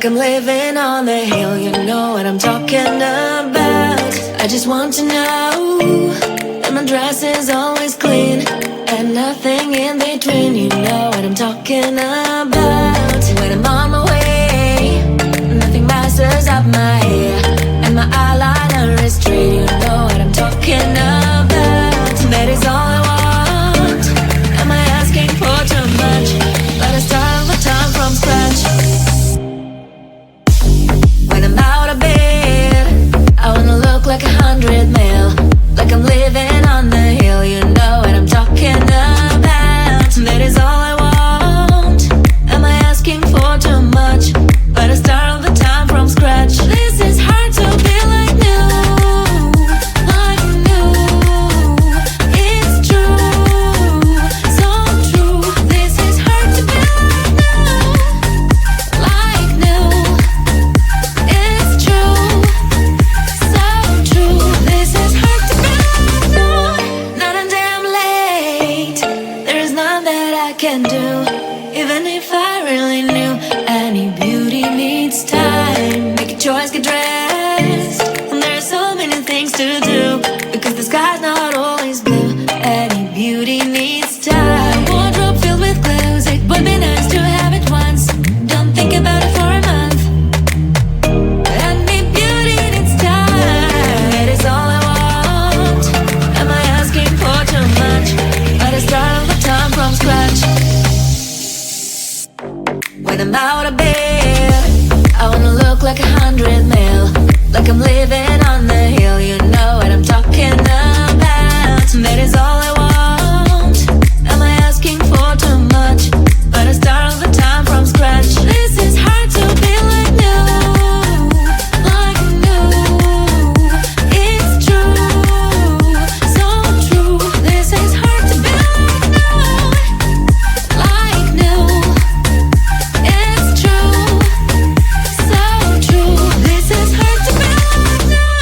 like I'm living on the hill. You know what I'm talking about. I just want to know that my dress is always clean and nothing in between. You know what I'm talking about. When I'm on my way, nothing messes up my hair, and my eyeliner is straight. You know what I'm talking about. That is all I want. Am I asking for too much? Let us start the time from scratch. When I'm out of bed, I wanna look like 100 mil, like I'm living on the hill. You know what I'm talking about. That is all I want. Am I asking for too much? Let us start the time from scratch. This is hard to be like new, like new. It's true, so true. This is hard to be like new, it's true, so true. This is hard to be like new. Not a damn late. There is none that I can do, even if I really knew. Any beauty needs time. Make a choice, get dressed, and there are so many things to do, because the sky's not always blue. Any beauty needs time. Wardrobe filled with clothes, it would be nice to have it once. Don't think about it for a month. Any beauty needs time. That is all I want. Am I asking for too much? Let us start all the time from scratch. When I'm out of bed, I wanna look like 100 mil, like I'm living on the hill. You know what I'm talking about. That is all I want. Am I asking for too much? Let us start all the time from scratch. This is hard to be like new, like new. It's true, so true. This is hard to be like new. It's true, so true. This is hard to be like new.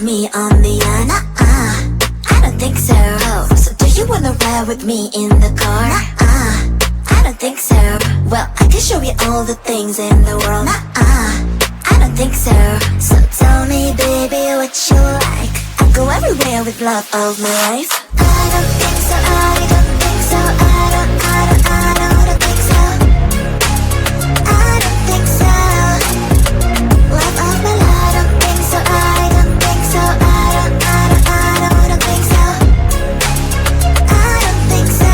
me on the I don't think so. So do you wanna ride with me in the car? I don't think so. Well, I can show you all the things in the world. I don't think so. So tell me, baby, what you like. I'll go everywhere with love of my life. I don't think so. I don't think so. I don't think so. I don't think so. Love of my life. I don't think so. I don't think so. I don't think so. I don't think so.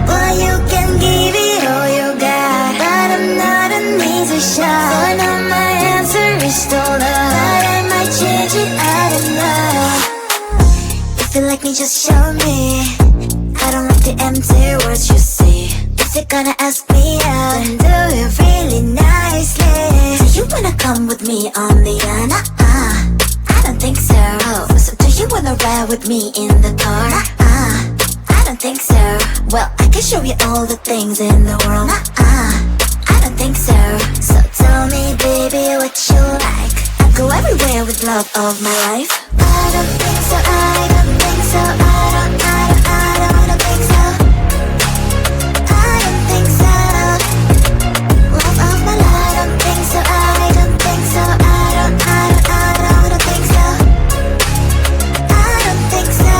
Well, you can give it all you got, but I'm not an easy shot. So I know my answer is still no, but I might change it. I don't know. If you like me, just show me. I don't like the empty words you say. If you're gonna ask me out, then do it really nicely. Do you wanna come with me on the I don't think so. So do you wanna ride with me in the car? I don't think so. Well, I can show you all the things in the world. I don't think so. So tell me, baby, what you like. I'll go everywhere with love of my life. I don't think so. I don't think so. I don't think so. I don't think so. Love of my life. I don't think so. I don't think so. I don't think so. I don't think so.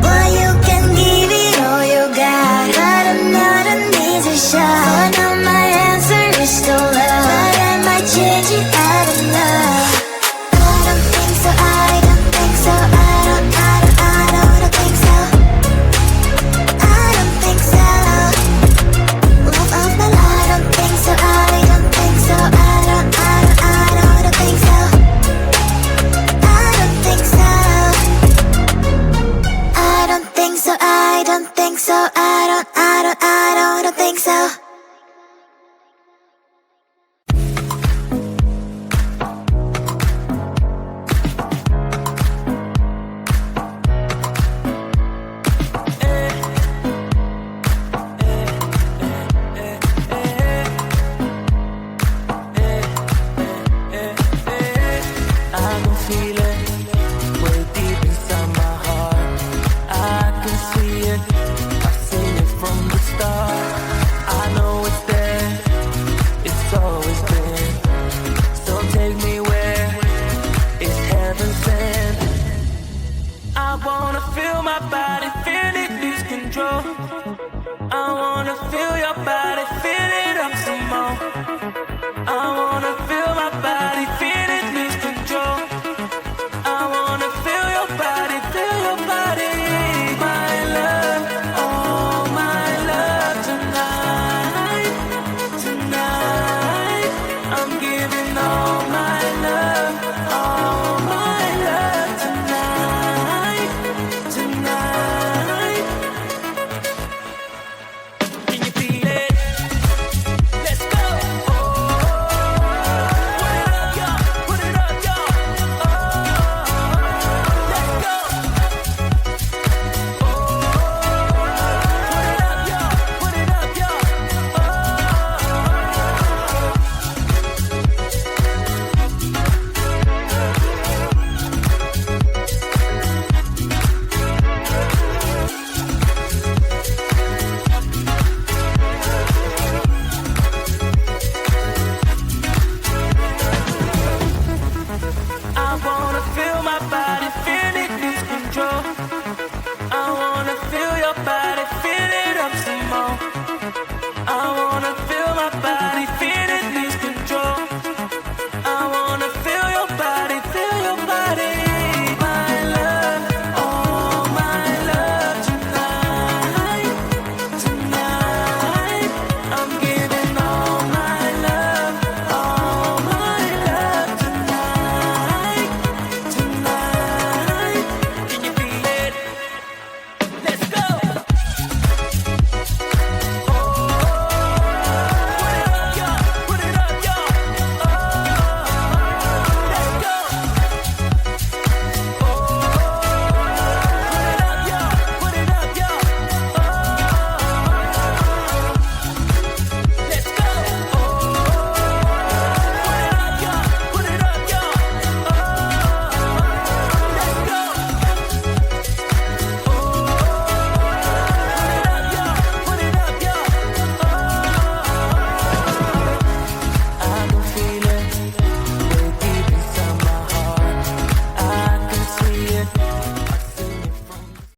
Boy, you can give it all you got, but I'm not an easy shot. So I know my answer is still love, but I might change it. I don't know. I don't think so. I don't think so. I don't think so. I don't think so. Love of my life. I don't think so. I don't think so. I don't think so. I don't think so. I don't think so. I don't think so. I don't think so. I can feel it way deep inside my heart. I can see it, I've seen it from the start. I know it's there, it's always been. So take me where it's heaven sent. I wanna feel my body, feel it lose control. I wanna feel your body, feel it up some more. I wanna feel my body, feel it lose control. I wanna feel your body, feel your body. My love, oh my love tonight, tonight. I'm giving all my love tonight, tonight. Can you feel it? Let's go. Put it up, y'all. Let's go. Put it up, y'all. I wanna feel my body.